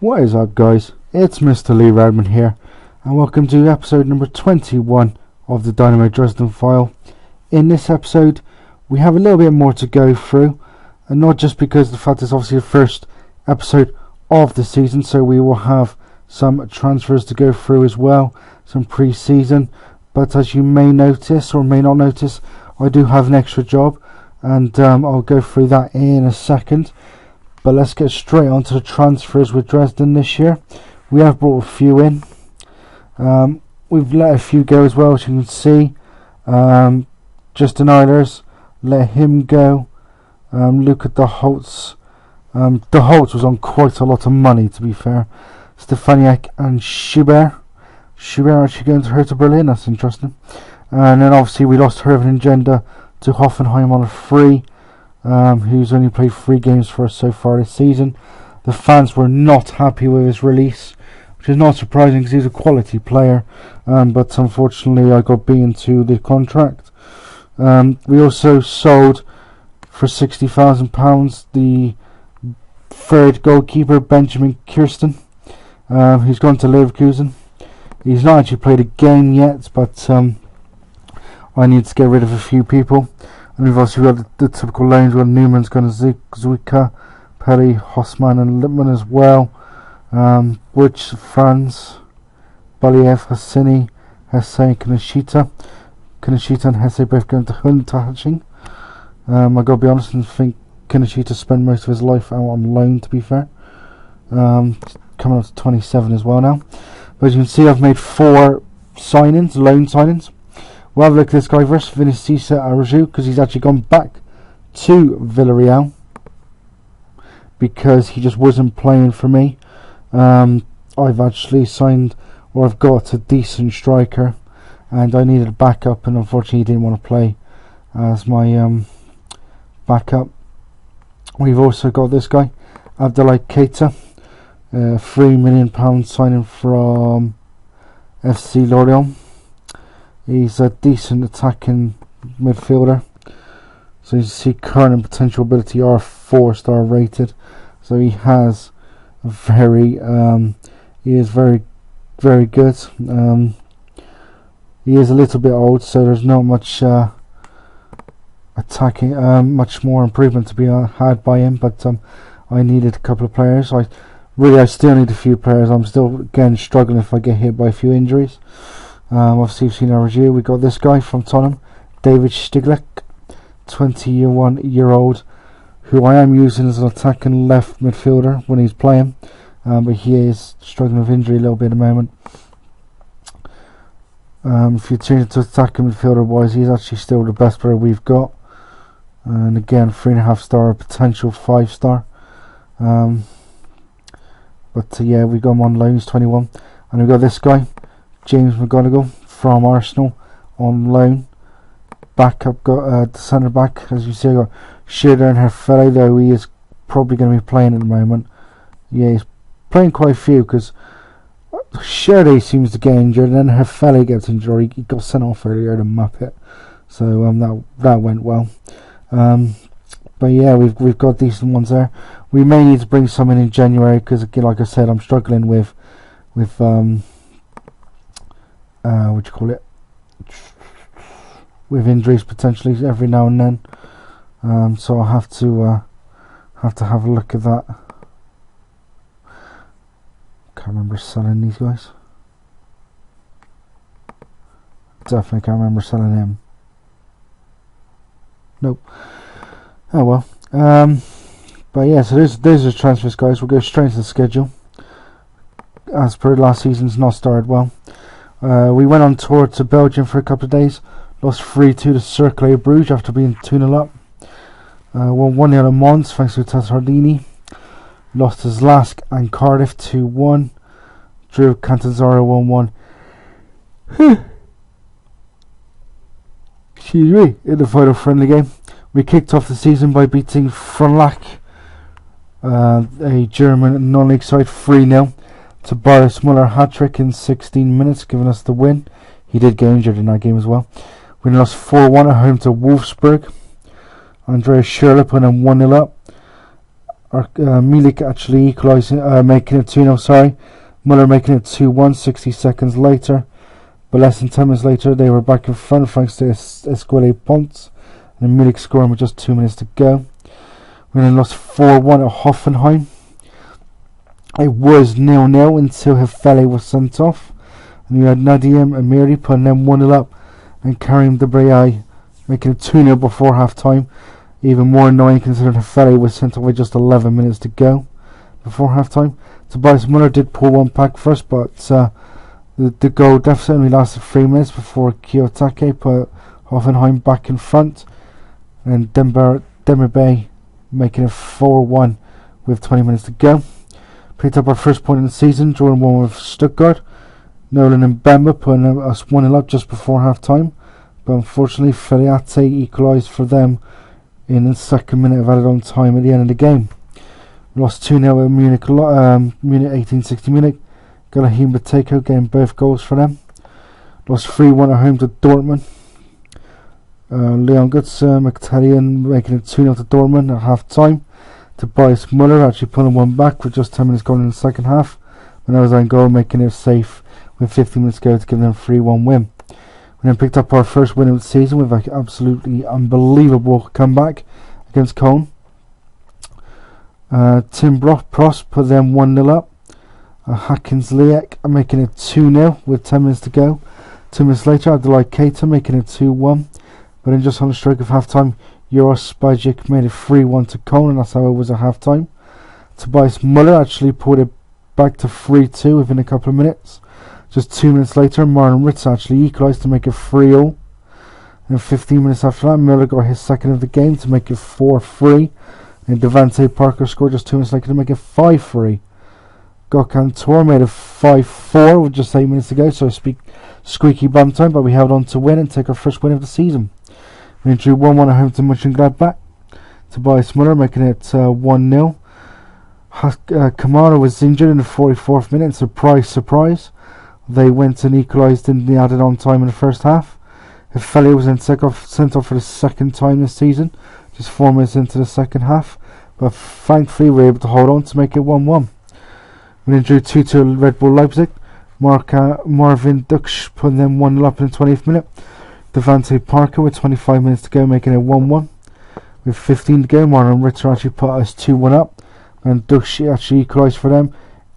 What is up, guys? It's Mr. Lee Redman here, and welcome to episode number 21 of the Dynamo Dresden file. In this episode, we have a little bit more to go through, and not just because of the fact it's obviously the first episode of the season, so we will have some transfers to go through as well, some pre-season. But as you may notice or may not notice, I do have an extra job, and I'll go through that in a second. But let's get straight on to the transfers with Dresden this year. We have brought a few in. We've let a few go as well, as you can see. Justin Eilers, let him go. Look at the Holtz. The Holtz was on quite a lot of money, to be fair. Stefaniak and Schubert. Schubert actually going to Hertha Berlin, that's interesting. And then obviously we lost Herven Engenda to Hoffenheim on a free. Who's only played 3 games for us so far this season. The fans were not happy with his release, which is not surprising because he's a quality player, but unfortunately I got beaten to the contract. We also sold for £60,000 the third goalkeeper, Benjamin Kirsten, who's gone to Leverkusen. He's not actually played a game yet, but I need to get rid of a few people. And we've also got the typical loans where Newman's going to Zuika, Perry, Hosman and Lippmann as well. Which Franz, Baliev, Hassini, Hesse and Kaneshita. Kaneshita and Hesse both going to Huntaching. I gotta be honest and think Kaneshita spent most of his life out on loan, to be fair. Coming up to 27 as well now. But as you can see, I've made 4 signings, loan signings. We'll have a look at this guy versus Vinicius Araju, because he's actually gone back to Villarreal because he just wasn't playing for me. I've actually signed, or I've got a decent striker, and I needed a backup, and unfortunately he didn't want to play as my backup. We've also got this guy, Abdoulaye Keita, £3 million signing from FC Lorient. He's a decent attacking midfielder. So you see current and potential ability are 4-star rated. So he has he is very, very good. He is a little bit old, so there's not much attacking, much more improvement to be had by him. But I needed a couple of players. I still need a few players. I'm still again struggling if I get hit by a few injuries. Obviously you've seen our review. We got this guy from Tottenham, David Stiglek, 21-year-old, who I am using as an attacking left midfielder when he's playing, but he is struggling with injury a little bit at the moment. If you change it to attacking midfielder wise, he's actually still the best player we've got, and again 3.5-star, potential 5-star. But yeah, we got him on loan. He's 21, and we got this guy, James McGonigal from Arsenal on loan. Backup got the centre back, as you see, I got Schirder and Herfele, though he is probably going to be playing at the moment. Yeah, he's playing quite a few because Schirder seems to get injured, and then Herfele gets injured. He got sent off earlier to Muppet, so that went well. But yeah, we've got decent ones there. We may need to bring some in January because, again, like I said, I'm struggling with what do you call it, with injuries potentially every now and then, so I'll have to have a look at that. Can't remember selling these guys. Definitely can't remember selling him. Nope. Oh well. But yeah, so those are transfers, guys. We'll go straight into the schedule. As per last season's not started well. We went on tour to Belgium for a couple of days. Lost 3-2 to Cercle Bruges after being 2-0 up. Won 1-0 at Mons thanks to Tassardini. Lost to Zlask and Cardiff 2-1. Drew Catanzaro 1-1. Excuse me. In the final friendly game, we kicked off the season by beating Fronlach, a German non-league side, 3-0. To Boris Muller hat-trick in 16 minutes, giving us the win. He did get injured in that game as well. We lost 4-1 at home to Wolfsburg. Andreas Schürrle put in 1-0 up. Milik actually equalising, making it 2-0, sorry. Muller making it 2-1 60 seconds later. But less than 10 minutes later, they were back in front thanks to Esquile Ponce. And Milik scoring with just 2 minutes to go. We then lost 4-1 at Hoffenheim. It was 0-0 until Hefele was sent off. And we had Nadim Amiri putting them 1-0 up. And Karim Debrayay making it 2-0 before half time. Even more annoying considering Hefele was sent off with just 11 minutes to go before half time. Tobias Muller did pull one back first, but the goal deficit only lasted 3 minutes before Kiyotake put Hoffenheim back in front. And Demirbay making it 4-1 with 20 minutes to go. Picked up our first point in the season, drawing 1 with Stuttgart. Nolan and Bemba putting us 1-0 up just before half time. But unfortunately, Feliate equalised for them in the second minute of added on time at the end of the game. We lost 2-0 at Munich 1860 Munich. Galahim Bateko getting both goals for them. Lost 3-1 at home to Dortmund. Leon Götze, Mkhitaryan making it 2-0 to Dortmund at half time. Tobias Muller actually pulling one back with just 10 minutes gone in the second half. And that was on goal, making it safe with 15 minutes to go to give them a 3-1 win. We then picked up our first win of the season with an absolutely unbelievable comeback against Cologne. Tim Prost put them 1-0 up. Hakins Liek are making it 2-0 with 10 minutes to go. 2 minutes later, Abdullah Keita making it 2-1. But then just on the stroke of half-time, Joros Spajic made it 3-1 to Cologne, and that's how it was at half-time. Tobias Muller actually pulled it back to 3-2 within a couple of minutes. Just 2 minutes later, Marlon Ritz actually equalised to make it 3-0. And 15 minutes after that, Muller got his second of the game to make it 4-3. And Devante Parker scored just 2 minutes later to make it 5-3. Gökhan Tor made it 5-4 with just 8 minutes to go, so squeaky bum time, but we held on to win and take our first win of the season. We drew 1-1 at home to Mönchengladbach. Tobias Muller making it 1-0. Kamara was injured in the 44th minute. Surprise. They went and equalised in the added on time in the first half. Hefele was then sent off for the second time this season, just 4 minutes into the second half. But thankfully we were able to hold on to make it 1-1. We then drew 2-2 Red Bull Leipzig. Marvin Duksch putting them 1-0 up in the 20th minute. Devante Parker with 25 minutes to go making it 1-1. With 15 to go, Marlon Ritter actually put us 2-1 up. And Duksch actually equalised for them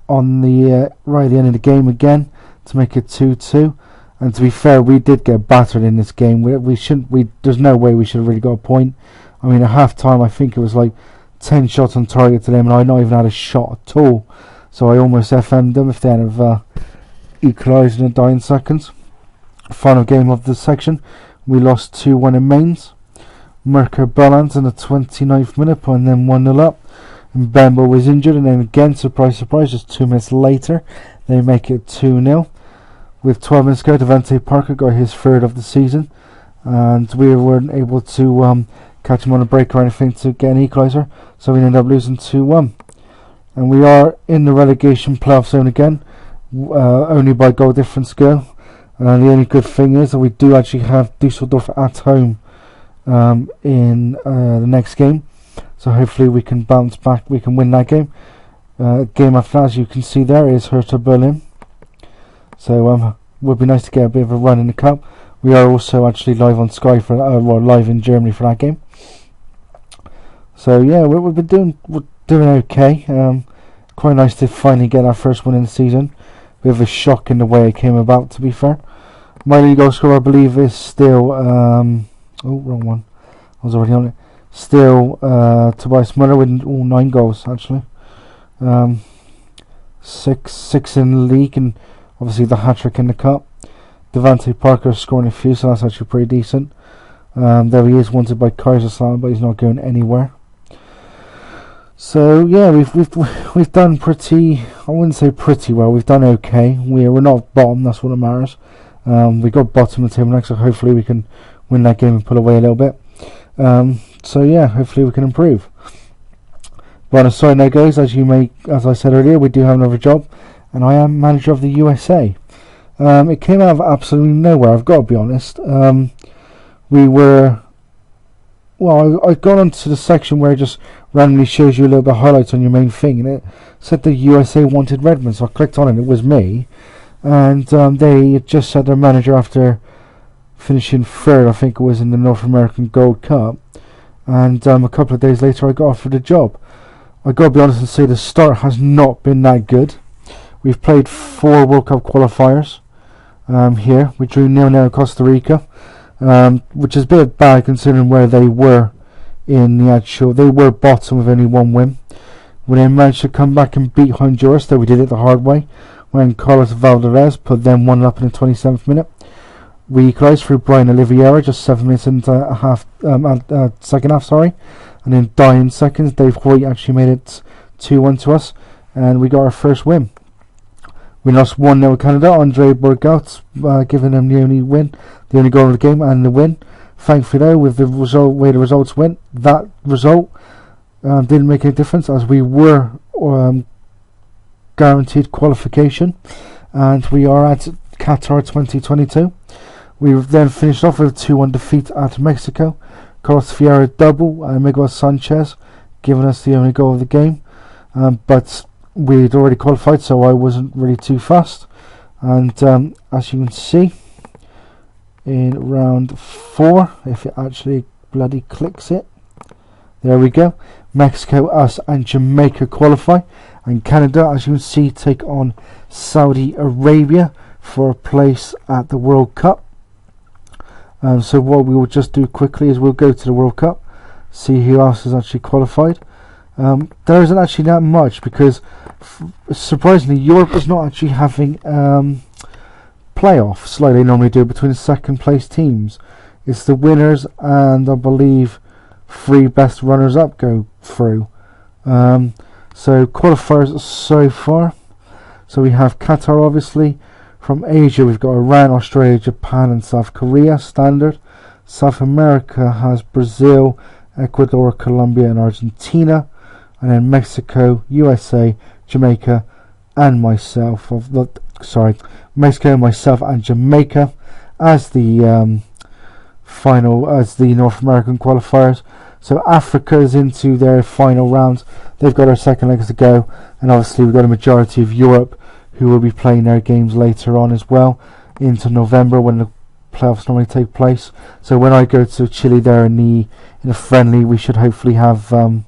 on the right at the end of the game again to make it 2-2. And to be fair, we did get battered in this game. There's no way we should have really got a point. I mean, at half time I think it was like 10 shots on target to them, and I not even had a shot at all. So I almost FM'd them if they had equalised in the dying seconds. Final game of the section, we lost 2-1 in Mainz. Mirko Bellands in the 29th minute putting them 1-0 up. And Bembo was injured, and then again, surprise, just 2 minutes later, they make it 2-0. With 12 minutes to go, Devante Parker got his third of the season, and we weren't able to catch him on a break or anything to get an equaliser, so we ended up losing 2-1. And we are in the relegation playoff zone again, only by goal difference go. And the only good thing is that we do actually have Dusseldorf at home in the next game, so hopefully we can bounce back, we can win that game. Game after that, as you can see there, is Hertha Berlin. So would be nice to get a bit of a run in the cup. We are also actually live on Sky for live in Germany for that game. So yeah, we're doing okay. Quite nice to finally get our first win in the season. Bit of a shock in the way it came about, to be fair. My league goal scorer, I believe, is still wrong one. I was already on it. Still Tobias Muller with 9 goals actually. 6 in the league, and obviously the hat-trick in the cup. Devante Parker scoring a few, so that's actually pretty decent. There he is, wanted by Kaiserslautern, but he's not going anywhere. So yeah, we've done pretty. I wouldn't say pretty well. We've done okay. We're not bottom. That's what matters. We got bottom of the table next, so hopefully we can win that game and pull away a little bit. So yeah, hopefully we can improve. But on a side note, guys, as I said earlier, we do have another job, and I am manager of the USA. It came out of absolutely nowhere, I've got to be honest. We were well, I got onto the section where it just randomly shows you a little bit of highlights on your main thing, and it said the USA wanted Redmond, so I clicked on it. It was me, and they just said their manager after finishing third, I think it was, in the North American Gold Cup, and a couple of days later I got offered a job. I got to be honest and say the start has not been that good. We've played 4 World Cup qualifiers here. We drew 0-0 in Costa Rica, which is a bit bad considering where they were in the actual. They were bottom with only 1 win. We then managed to come back and beat Honduras, though we did it the hard way, when Carlos Valdez put them 1 up in the 27th minute. We equalised through Brian Oliveira just 7 minutes into second half, sorry. And in dying seconds, Dave Hoyt actually made it 2-1 to us, and we got our first win. We lost 1-0 Canada. Andre Bourgault giving them the only win, the only goal of the game, and the win. Thankfully, though, with the way the results went, that result didn't make any difference, as we were guaranteed qualification, and we are at Qatar 2022. We then finished off with a 2-1 defeat at Mexico. Carlos Fiera double and Miguel Sanchez giving us the only goal of the game, but we'd already qualified, so I wasn't really too fast. And as you can see, in round 4, if it actually bloody clicks it, there we go. Mexico, us and Jamaica qualify, and Canada, as you can see, take on Saudi Arabia for a place at the World Cup. So what we will just do quickly is we'll go to the World Cup, see who else is actually qualified. There isn't actually that much, because surprisingly Europe is not actually having playoffs like they normally do between the second place teams. It's the winners and I believe 3 best runners up go through. So qualifiers so far, so we have Qatar obviously. From Asia, we've got Iran, Australia, Japan, and South Korea, standard. South America has Brazil, Ecuador, Colombia, and Argentina. And then Mexico, USA, Jamaica, and myself. Mexico, myself, and Jamaica as the as the North American qualifiers. So Africa is into their final round. They've got their second legs to go, and obviously we've got a majority of Europe who will be playing their games later on as well, into November when the playoffs normally take place. So when I go to Chile there in a friendly, we should hopefully have more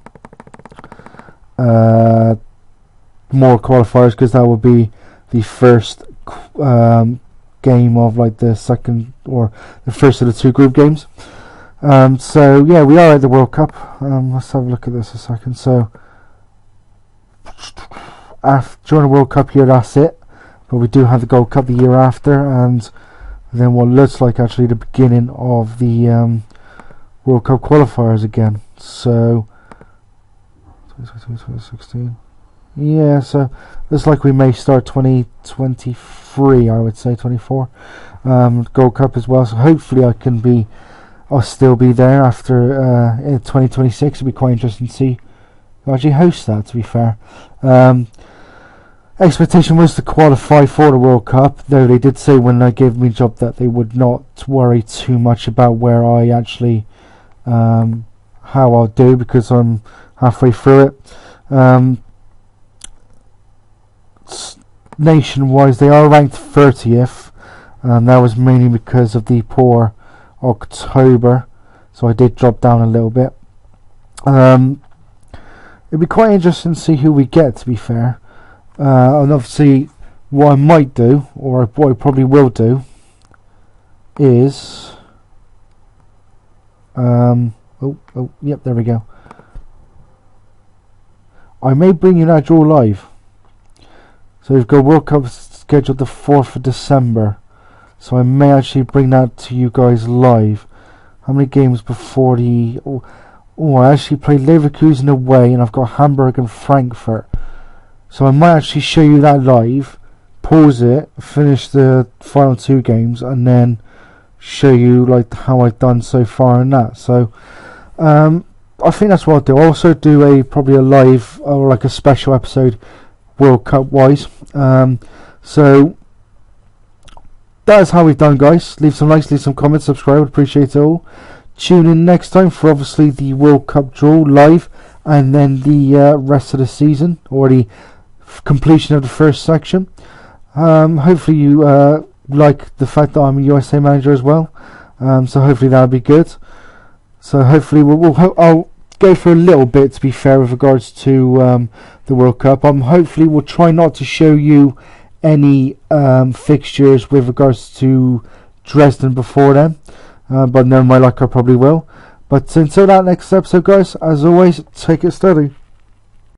qualifiers, because that will be the first game of like the second or the first of the 2 group games. So yeah, we are at the World Cup. Let's have a look at this a second. So during the World Cup year, that's it, but we do have the Gold Cup the year after, and then what looks like actually the beginning of the World Cup qualifiers again. So 2016, yeah, so looks like we may start 2023, I would say 24 Gold Cup as well. So hopefully I'll still be there after in 2026. It'll be quite interesting to see who actually hosts that, to be fair. Expectation was to qualify for the World Cup, though they did say when they gave me a job that they would not worry too much about where I actually how I'll do, because I'm halfway through it. Nation-wise, they are ranked 30th. That was mainly because of the poor October, so I did drop down a little bit. It'd be quite interesting to see who we get, to be fair. And obviously what I might do, or what I probably will do, is yep, there we go. I may bring you that draw live. So we've got World Cup scheduled the 4th of December, so I may actually bring that to you guys live. How many games before the I actually played Leverkusen away, and I've got Hamburg and Frankfurt. So I might actually show you that live, pause it, finish the final 2 games, and then show you like how I've done so far in that. So I think that's what I'll do. I'll also do probably a live or like a special episode World Cup wise. So that is how we've done, guys. Leave some likes, leave some comments, subscribe, would appreciate it all. tune in next time for obviously the World Cup draw live, and then the rest of the season, or the completion of the first section. Hopefully you like the fact that I'm a USA manager as well, so hopefully that'll be good. So hopefully I'll go for a little bit, to be fair, with regards to the World Cup. Hopefully we'll try not to show you any fixtures with regards to Dresden before then, but knowing my luck I probably will. But until that next episode, guys, as always, take it steady.